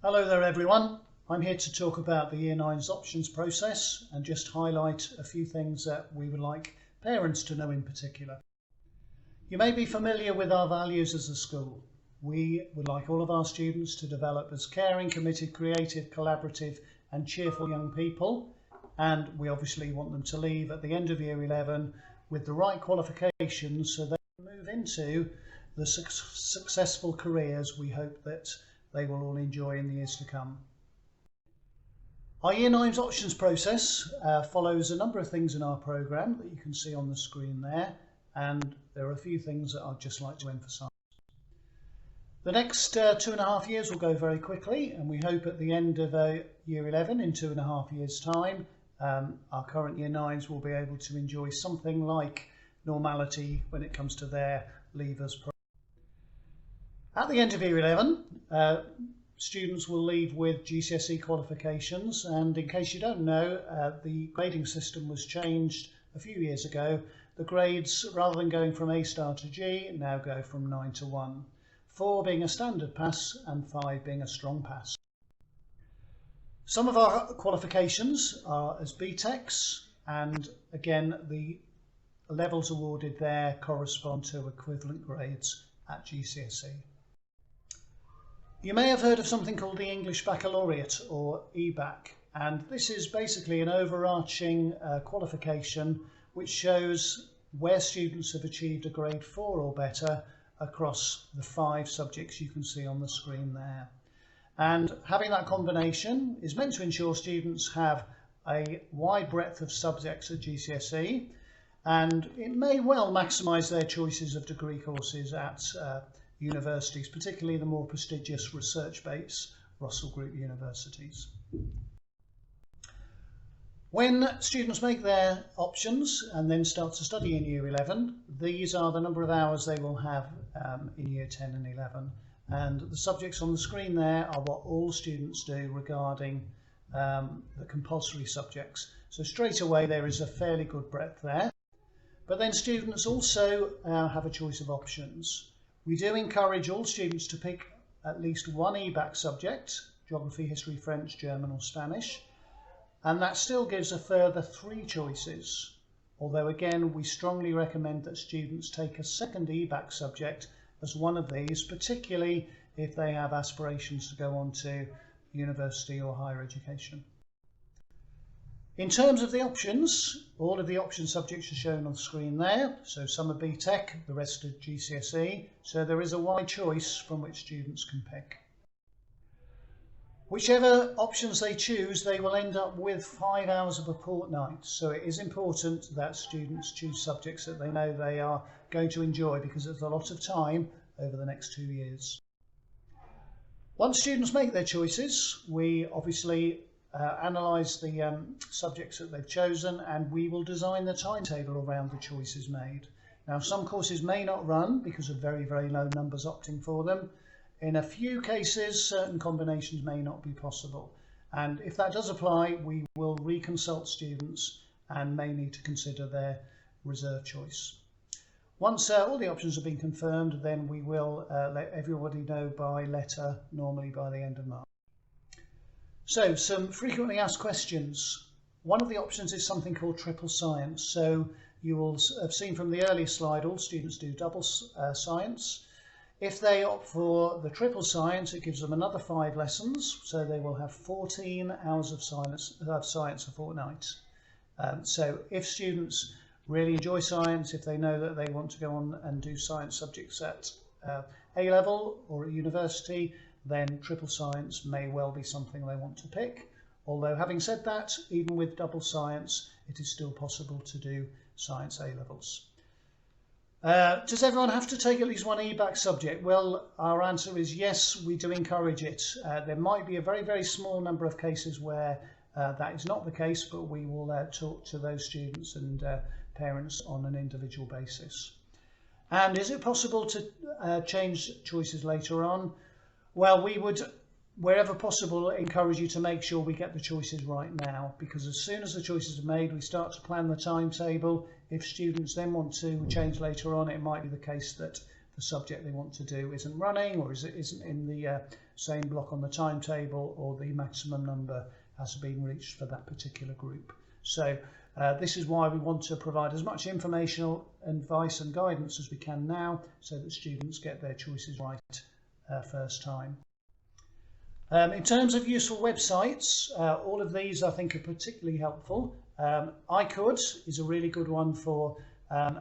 Hello there everyone. I'm here to talk about the Year 9's options process and just highlight a few things that we would like parents to know in particular. You may be familiar with our values as a school. We would like all of our students to develop as caring, committed, creative, collaborative and cheerful young people, and we obviously want them to leave at the end of Year 11 with the right qualifications so they can move into the successful careers we hope that they will all enjoy in the years to come. Our Year 9's options process follows a number of things in our programme that you can see on the screen there, and there are a few things that I'd just like to emphasise. The next 2.5 years will go very quickly, and we hope at the end of Year 11 in 2.5 years' time our current Year 9's will be able to enjoy something like normality when it comes to their leavers program. At the end of Year 11, students will leave with GCSE qualifications, and in case you don't know, the grading system was changed a few years ago. The grades, rather than going from A star to G, now go from 9 to 1, 4 being a standard pass and 5 being a strong pass. Some of our qualifications are as BTECs, and again the levels awarded there correspond to equivalent grades at GCSE. You may have heard of something called the English Baccalaureate, or EBAC, and this is basically an overarching qualification which shows where students have achieved a grade 4 or better across the 5 subjects you can see on the screen there. And having that combination is meant to ensure students have a wide breadth of subjects at GCSE, and it may well maximise their choices of degree courses at universities, particularly the more prestigious research-based Russell Group universities. When students make their options and then start to study in Year 11, these are the number of hours they will have in Year 10 and 11. And the subjects on the screen there are what all students do regarding the compulsory subjects. So straight away there is a fairly good breadth there. But then students also have a choice of options. We do encourage all students to pick at least one EBAC subject, geography, history, French, German or Spanish, and that still gives a further 3 choices, although again we strongly recommend that students take a second EBAC subject as one of these, particularly if they have aspirations to go on to university or higher education. In terms of the options, all of the option subjects are shown on the screen there. So some are BTEC, the rest are GCSE. So there is a wide choice from which students can pick. Whichever options they choose, they will end up with 5 hours of a fortnight. So it is important that students choose subjects that they know they are going to enjoy, because there's a lot of time over the next 2 years. Once students make their choices, we obviously analyse the subjects that they've chosen, and we will design the timetable around the choices made. Now, some courses may not run because of very, very low numbers opting for them. In a few cases, certain combinations may not be possible. And if that does apply, we will reconsult students and may need to consider their reserve choice. Once all the options have been confirmed, then we will let everybody know by letter, normally by the end of March. So, some frequently asked questions. One of the options is something called triple science. So you will have seen from the earlier slide, all students do double science. If they opt for the triple science, it gives them another 5 lessons. So they will have 14 hours of science a fortnight. So if students really enjoy science, if they know that they want to go on and do science subjects at A-level or at university, then triple science may well be something they want to pick. Although having said that, even with double science, it is still possible to do science A-levels. Does everyone have to take at least one EBAC subject? Well, our answer is yes, we do encourage it. There might be a very, very small number of cases where that is not the case, but we will talk to those students and parents on an individual basis. And is it possible to change choices later on? Well, we would, wherever possible, encourage you to make sure we get the choices right now, because as soon as the choices are made, we start to plan the timetable. If students then want to change later on, it might be the case that the subject they want to do isn't running or isn't in the same block on the timetable, or the maximum number has been reached for that particular group. So this is why we want to provide as much informational advice and guidance as we can now, so that students get their choices right first time. In terms of useful websites, all of these I think are particularly helpful. I Could is a really good one for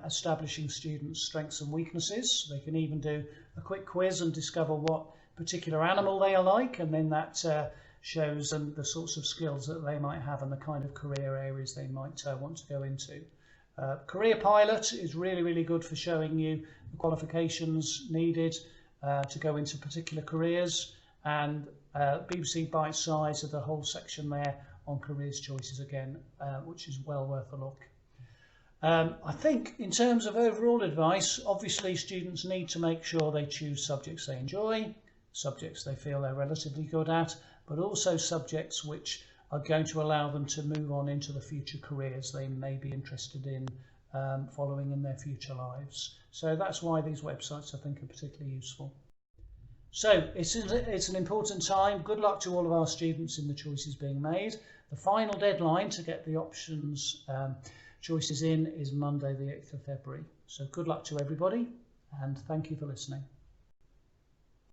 establishing students' strengths and weaknesses. They can even do a quick quiz and discover what particular animal they are like, and then that shows them the sorts of skills that they might have and the kind of career areas they might want to go into. Career Pilot is really good for showing you the qualifications needed to go into particular careers, and BBC Bite Size are the whole section there on careers choices again, which is well worth a look. I think in terms of overall advice, obviously students need to make sure they choose subjects they enjoy, subjects they feel they're relatively good at, but also subjects which are going to allow them to move on into the future careers they may be interested in following in their future lives. So that's why these websites I think are particularly useful. So it's an important time. Good luck to all of our students in the choices being made. The final deadline to get the options choices in is Monday the 8th of February. So good luck to everybody, and thank you for listening.